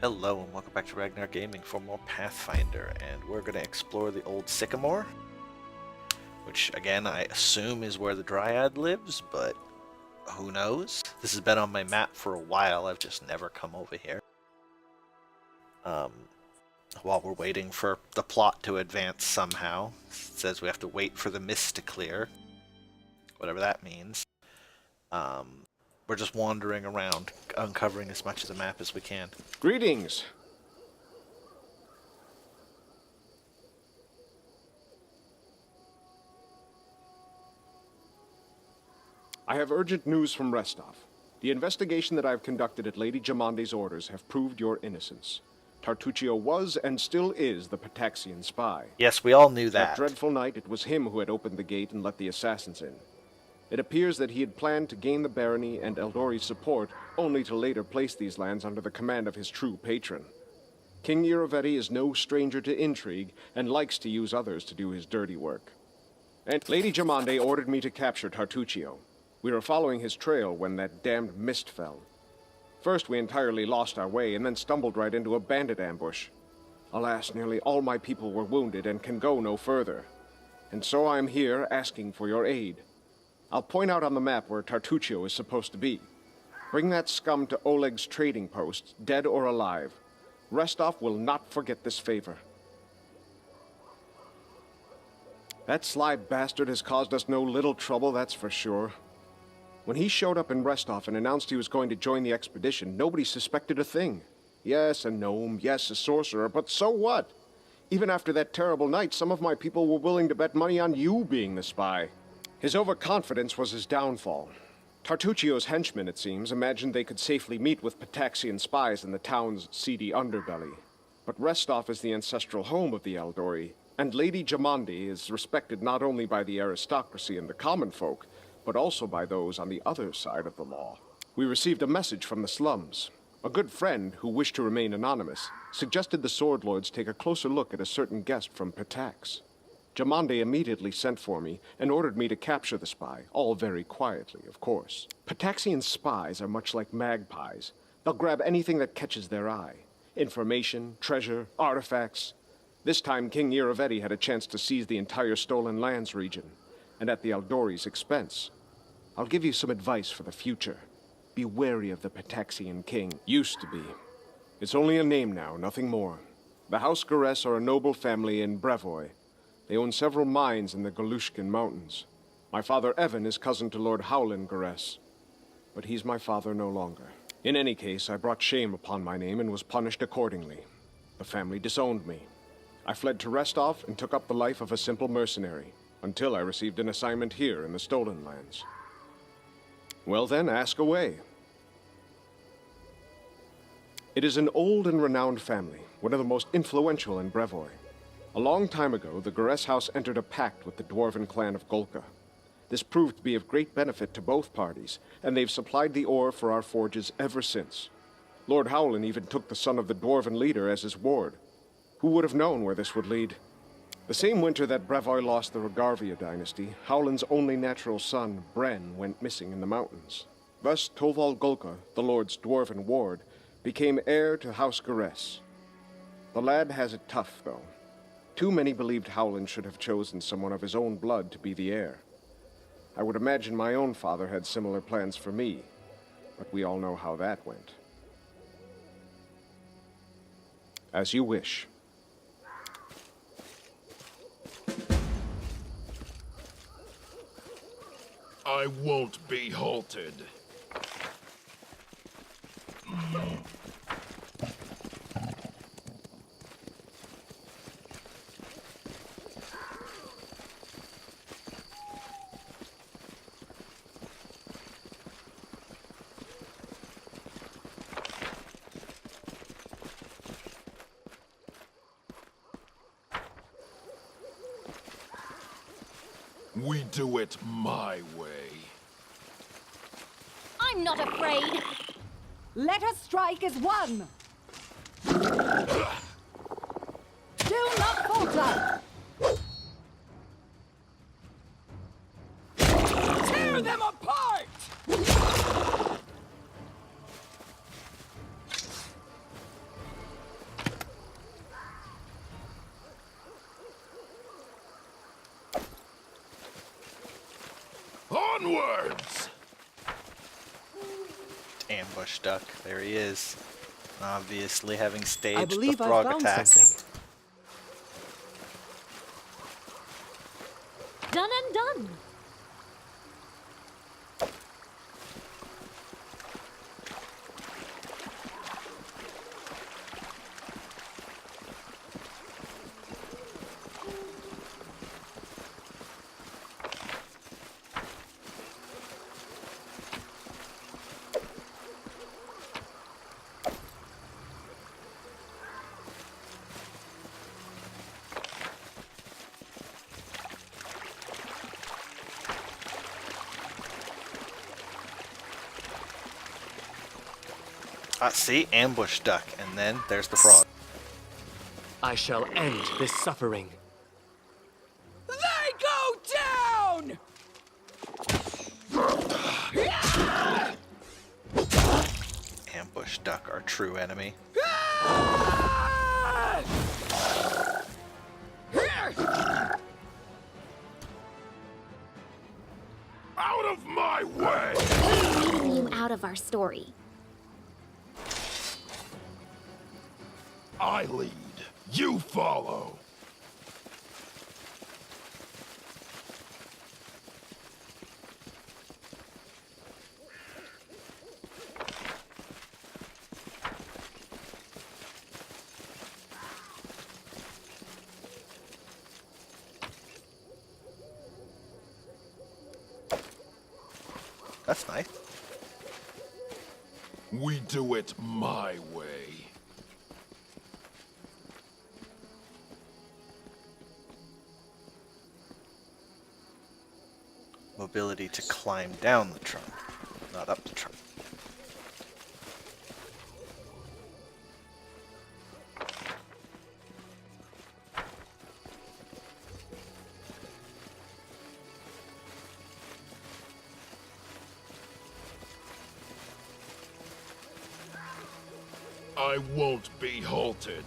Hello and welcome back to Ragnar Gaming for more Pathfinder, and we're going to explore the old Sycamore, which again I assume is where the Dryad lives, but who knows? This has been on my map for a while, I've just never come over here. While we're waiting for the plot to advance somehow, it says we have to wait for the mist to clear, whatever that means. We're just wandering around, uncovering as much of the map as we can. Greetings! I have urgent news from Restov. The investigation that I have conducted at Lady Jamande's orders have proved your innocence. Tartuccio was and still is the Pataxian spy. Yes, we all knew that. That dreadful night, it was him who had opened the gate and let the assassins in. It appears that he had planned to gain the barony and Eldori's support, only to later place these lands under the command of his true patron. King Irovetti is no stranger to intrigue, and likes to use others to do his dirty work. And Lady Jamande ordered me to capture Tartuccio. We were following his trail when that damned mist fell. First we entirely lost our way, and then stumbled right into a bandit ambush. Alas, nearly all my people were wounded and can go no further. And so I am here asking for your aid. I'll point out on the map where Tartuccio is supposed to be. Bring that scum to Oleg's trading post, dead or alive. Restov will not forget this favor. That sly bastard has caused us no little trouble, that's for sure. When he showed up in Restov and announced he was going to join the expedition, nobody suspected a thing. Yes, a gnome, yes, a sorcerer, but so what? Even after that terrible night, some of my people were willing to bet money on you being the spy. His overconfidence was his downfall. Tartuccio's henchmen, it seems, imagined they could safely meet with Pataxian spies in the town's seedy underbelly. But Restov is the ancestral home of the Eldori, and Lady Jamande is respected not only by the aristocracy and the common folk, but also by those on the other side of the law. We received a message from the slums. A good friend, who wished to remain anonymous, suggested the Sword Lords take a closer look at a certain guest from Patax. Jamande immediately sent for me and ordered me to capture the spy, all very quietly, of course. Pataxian spies are much like magpies. They'll grab anything that catches their eye. Information, treasure, artifacts. This time King Irovetti had a chance to seize the entire Stolen Lands region, and at the Eldori's expense. I'll give you some advice for the future. Be wary of the Pataxian king. Used to be. It's only a name now, nothing more. The House Gares are a noble family in Brevoy. They own several mines in the Galushkin Mountains. My father Evan is cousin to Lord Howland Gares, but he's my father no longer. In any case, I brought shame upon my name and was punished accordingly. The family disowned me. I fled to Restov and took up the life of a simple mercenary, until I received an assignment here in the Stolen Lands. Well then, ask away. It is an old and renowned family, one of the most influential in Brevoy. A long time ago, the Gares house entered a pact with the dwarven clan of Golka. This proved to be of great benefit to both parties, and they've supplied the ore for our forges ever since. Lord Howland even took the son of the dwarven leader as his ward. Who would have known where this would lead? The same winter that Brevoy lost the Rogarvia dynasty, Howland's only natural son, Bren, went missing in the mountains. Thus, Toval Golka, the lord's dwarven ward, became heir to House Gares. The lad has it tough, though. Too many believed Howland should have chosen someone of his own blood to be the heir. I would imagine my own father had similar plans for me, but we all know how that went. As you wish. I won't be halted. We do it my way. I'm not afraid. Let us strike as one. Do not falter. Tear them apart! Onwards! Ambush duck. There he is. Obviously having staged I believe the I frog found attack. something. Done and done. See? Ambush duck. And then there's the frog. I shall end this suffering. They go down! Ambush duck, our true enemy. Out of my way! Leaving you out of our story. I lead. You follow. That's nice. We do it my way. Mobility to climb down the trunk, not up the trunk. I won't be halted.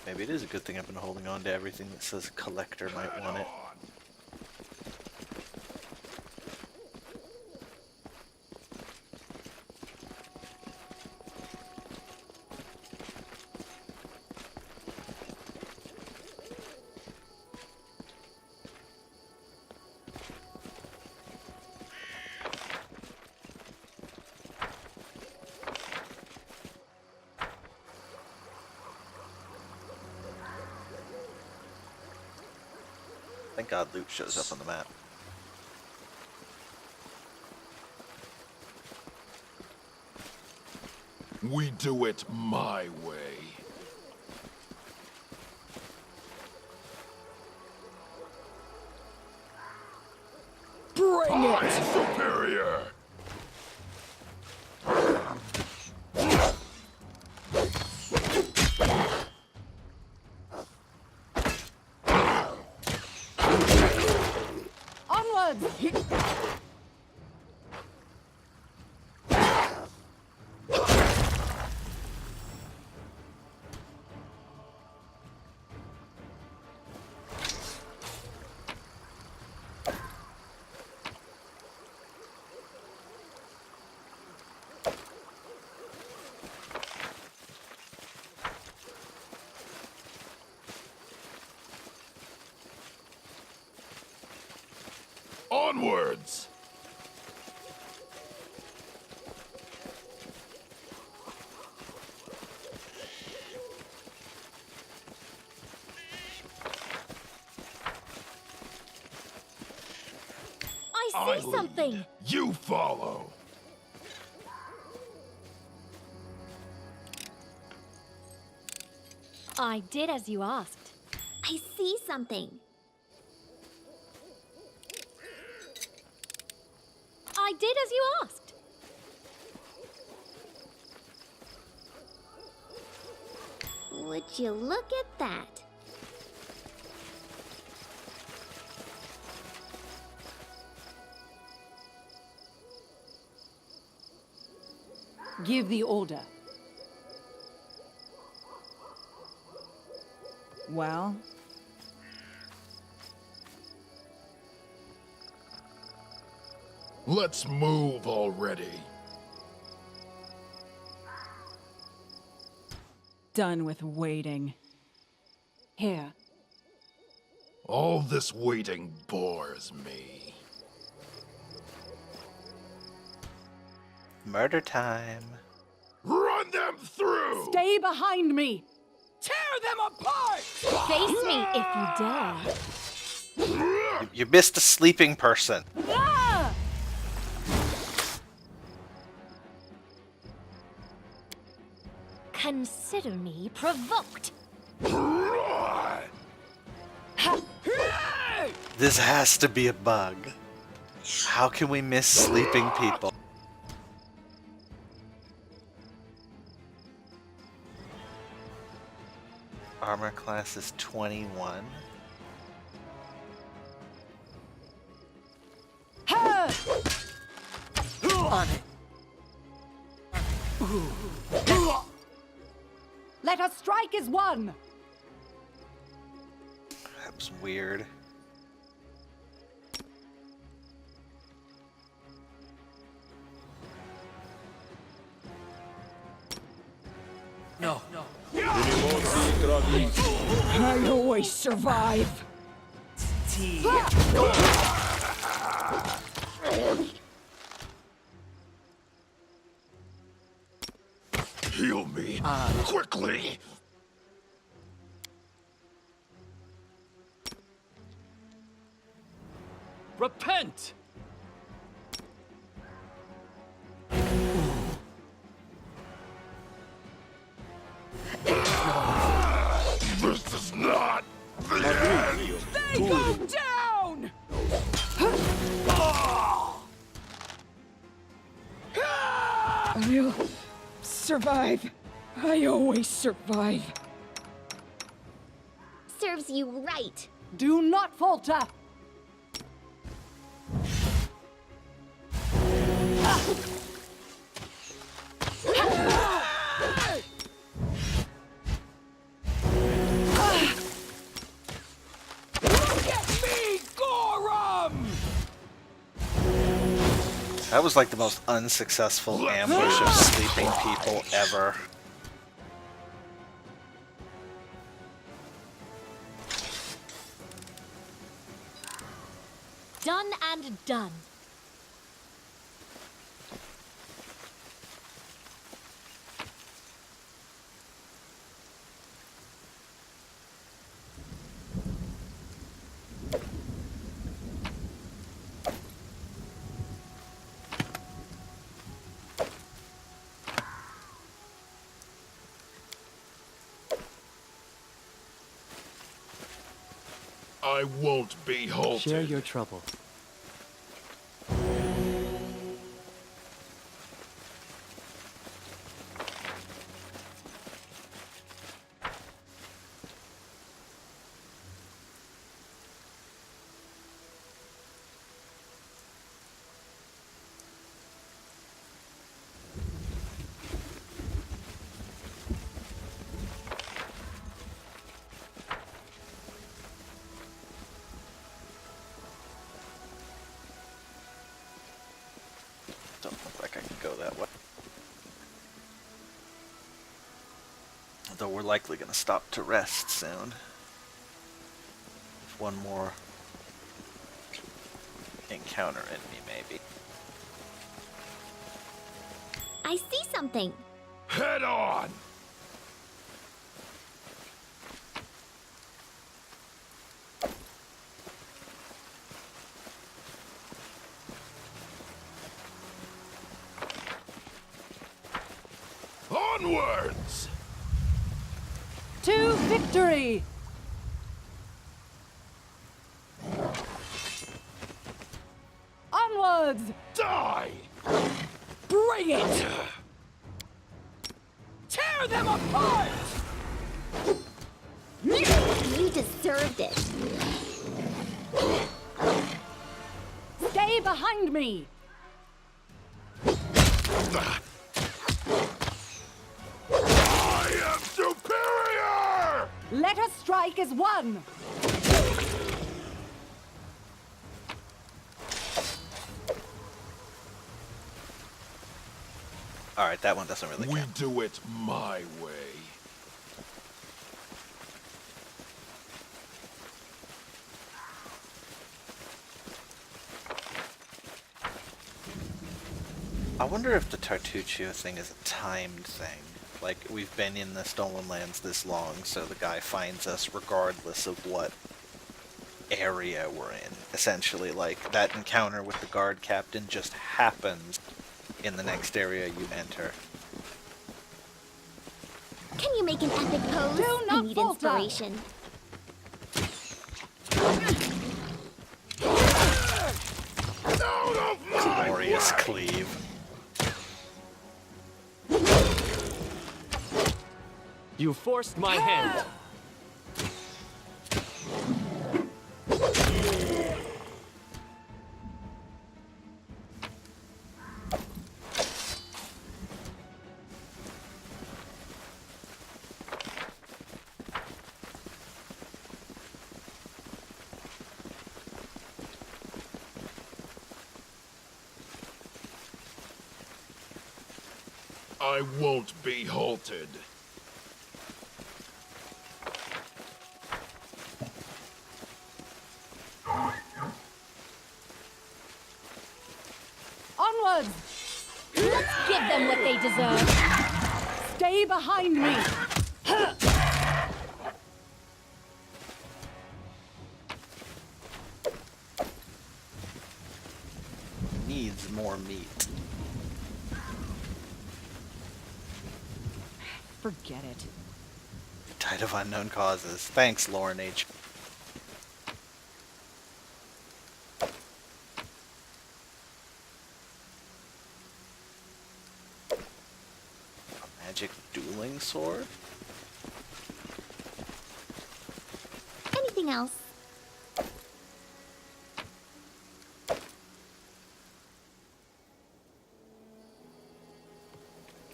Maybe it is a good thing I've been holding on to everything that says collector might want it. Thank God loot shows up on the map. We do it my way. Bring I'm it! superior! Onwards! Onwards! I see something. You follow. I did as you asked. I see something. I did as you asked. Would you look at that? Give the order. Well? Let's move already. Done with waiting. Here. All this waiting bores me. Murder time. Run them through! Stay behind me! Tear them apart! Face me if you dare. You missed a sleeping person. Ah! Consider me provoked. This has to be a bug. How can we miss sleeping people? Armor class is 21. On it. Let us strike as one! That was weird. No. I always survive. Heal me. Quickly! Repent! This is not the end! They go down! I'll survive. I always survive. Serves you right. Do not falter! Look at me, Gorham! That was like the most unsuccessful ambush of sleeping people ever. Done and done. I won't be halted. Share your trouble. Don't look like I can go that way. Though we're likely going to stop to rest soon. One more encounter enemy, maybe. I see something. Head on! Onwards! To victory! Onwards! Die! Bring it! Tear them apart! You deserved it. Stay behind me! I am superior! Let us strike as one! Alright, that one doesn't really We count. do it my way. I wonder if the Tartuccio thing is a timed thing. Like, we've been in the Stolen Lands this long, so the guy finds us regardless of what area we're in. Essentially, like, that encounter with the guard captain just happens in the next area you enter. Can you make an epic pose? Do I not need falter. inspiration. Out of my Glorious way! cleave. You forced my hand. I won't be halted. Onwards! Let's give them what they deserve. Stay behind me! Needs more meat. Forget it. Died of unknown causes. Thanks, Lauren H. A magic dueling sword? Anything else?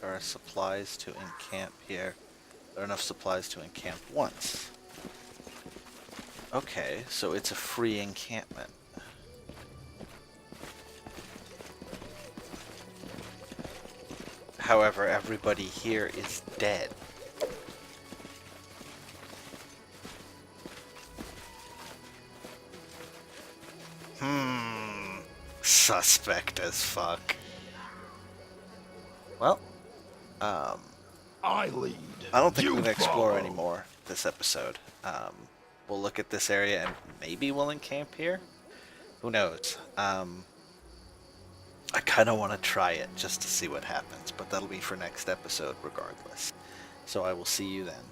There are supplies to encamp here. There are enough supplies to encamp once. Okay, so it's a free encampment. However, everybody here is dead. Suspect as fuck. Well, I lead. I don't think You we're gonna explore follow. anymore this episode. We'll look at this area and maybe we'll encamp here. Who knows? I kind of want to try it just to see what happens, but that'll be for next episode regardless. So I will see you then.